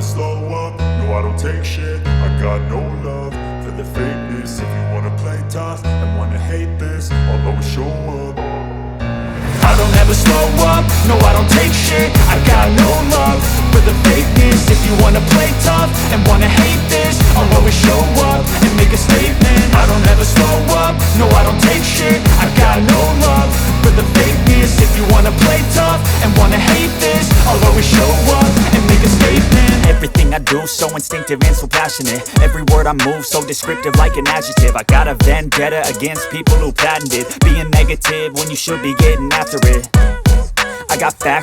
slow up, no I don't take shit. I got no love for the fakeness. If you wanna play tough and wanna hate this, I'll always show up. I don't ever slow up, no I don't take shit. I got no love for the fakeness. If you wanna play tough and wanna hate this, I'll always show up and make a statement. I don't ever slow up, no I don't take shit. I got no love for the fakeness. If you wanna play tough and wanna hate this, I'll always show up and make a statement. Everything I do so instinctive and so passionate. Every word I move so descriptive like an adjective. I got a vendetta against people who patented being negative when you should be getting after it. I got facts